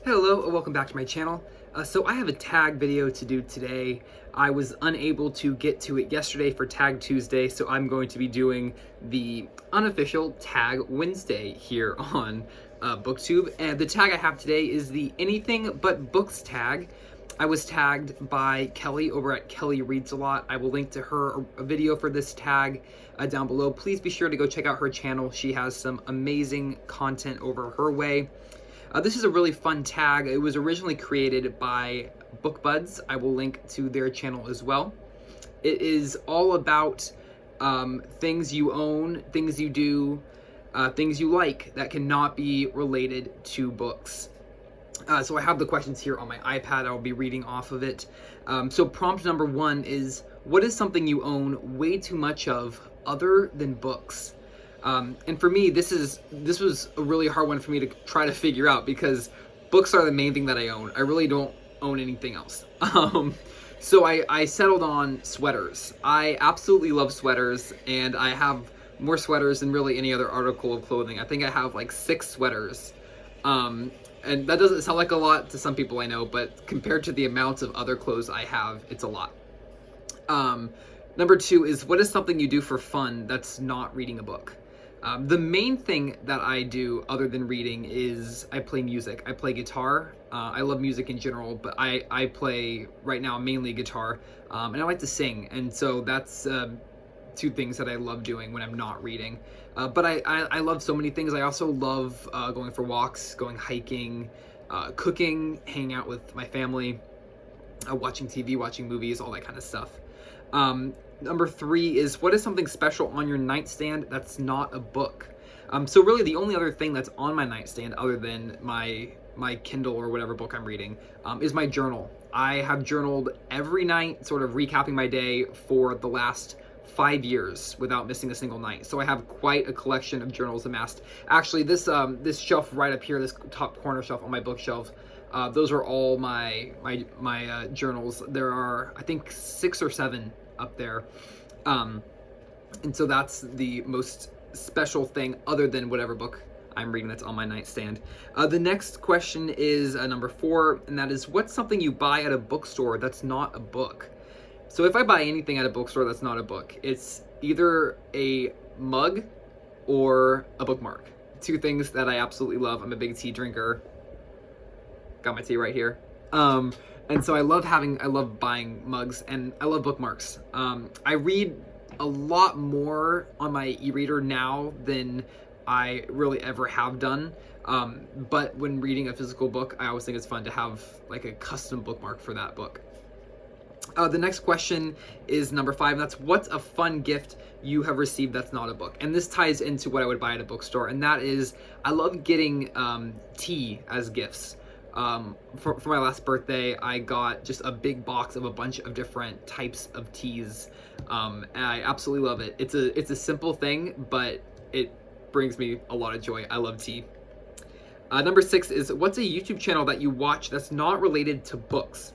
Hello, and welcome back to my channel. So I have a tag video to do today. I was unable to get to it yesterday for Tag Tuesday, so I'm going to be doing the unofficial Tag Wednesday here on BookTube. And the tag I have today is the Anything But Books tag. I was tagged by Kelly over at Kelly Reads a Lot. I will link to her a video for this tag down below. Please be sure to go check out her channel. She has some amazing content over her way. This is a really fun tag. It was originally created by BookBuds. I will link to their channel as well. It is all about things you own, things you do, things you like that cannot be related to books. So I have the questions here on my iPad. I'll be reading off of it. So prompt number 1 is, what is something you own way too much of other than books? And for me, this was a really hard one for me to try to figure out because books are the main thing that I own. I really don't own anything else. So I settled on sweaters. I absolutely love sweaters, and I have more sweaters than really any other article of clothing. I think I have like 6 sweaters. And that doesn't sound like a lot to some people I know, but compared to the amounts of other clothes I have, it's a lot. Number 2 is, what is something you do for fun that's not reading a book? The main thing that I do other than reading is I play music. I play guitar. I love music in general, but I play right now mainly guitar, and I like to sing. And so that's 2 things that I love doing when I'm not reading. But I love so many things. I also love going for walks, going hiking, cooking, hanging out with my family, watching TV, watching movies, all that kind of stuff. Number 3 is, what is something special on your nightstand that's not a book? So really the only other thing that's on my nightstand other than my Kindle or whatever book I'm reading is my journal. I have journaled every night, sort of recapping my day for the last 5 years without missing a single night. So I have quite a collection of journals amassed. Actually, this shelf right up here, this top corner shelf on my bookshelf, those are all my journals. There are, I think, 6 or 7 up there, and so that's the most special thing other than whatever book I'm reading that's on my nightstand. The next question is number 4, and that is, what's something you buy at a bookstore that's not a book? So if I buy anything at a bookstore that's not a book, it's either a mug or a bookmark. 2 things that I absolutely love. I'm a big tea drinker. Got my tea right here. And so I love buying mugs, and I love bookmarks. I read a lot more on my e-reader now than I really ever have done. But when reading a physical book, I always think it's fun to have like a custom bookmark for that book. The next question is number 5, and that's, what's a fun gift you have received that's not a book? And this ties into what I would buy at a bookstore, and that is, I love getting tea as gifts. For my last birthday, I got just a big box of a bunch of different types of teas, and I absolutely love it. It's a simple thing, but it brings me a lot of joy. I love tea. Number 6 is, what's a YouTube channel that you watch that's not related to books?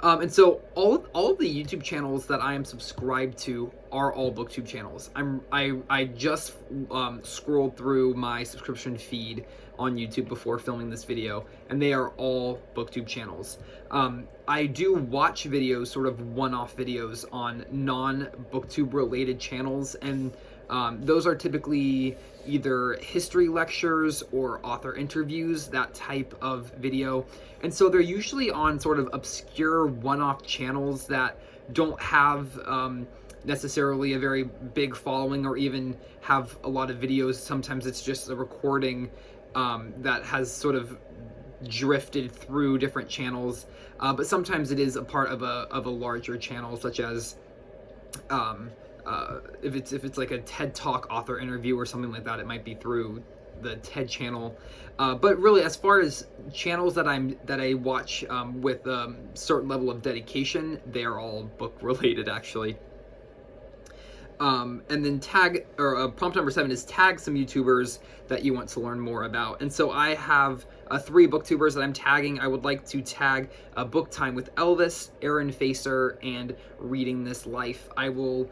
And so all of the YouTube channels that I am subscribed to are all BookTube channels. I just scrolled through my subscription feed on YouTube before filming this video, and they are all BookTube channels. I do watch videos, sort of one-off videos on non-BookTube related channels, and those are typically either history lectures or author interviews, that type of video. And so they're usually on sort of obscure one-off channels that don't have necessarily a very big following or even have a lot of videos. Sometimes it's just a recording that has sort of drifted through different channels, but sometimes it is a part of a larger channel, such as if it's like a TED Talk author interview or something like that, it might be through the TED channel. But really, as far as channels that I watch with a certain level of dedication, they are all book related, actually. And then prompt number 7 is, tag some YouTubers that you want to learn more about. And so I have three booktubers that I'm tagging. I would like to tag Book Time with Elvis, Aaron Facer, and Reading This Life. I will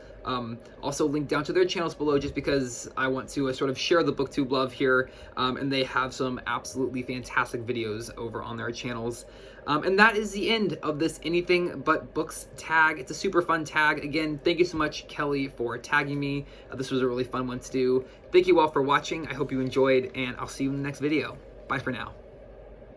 also link down to their channels below just because I want to sort of share the booktube love here, and they have some absolutely fantastic videos over on their channels. And that is the end of this Anything But Books tag. It's a super fun tag. Again, thank you so much, Kelly, for tagging me. This was a really fun one to do. Thank you all for watching. I hope you enjoyed, and I'll see you in the next video. Bye for now.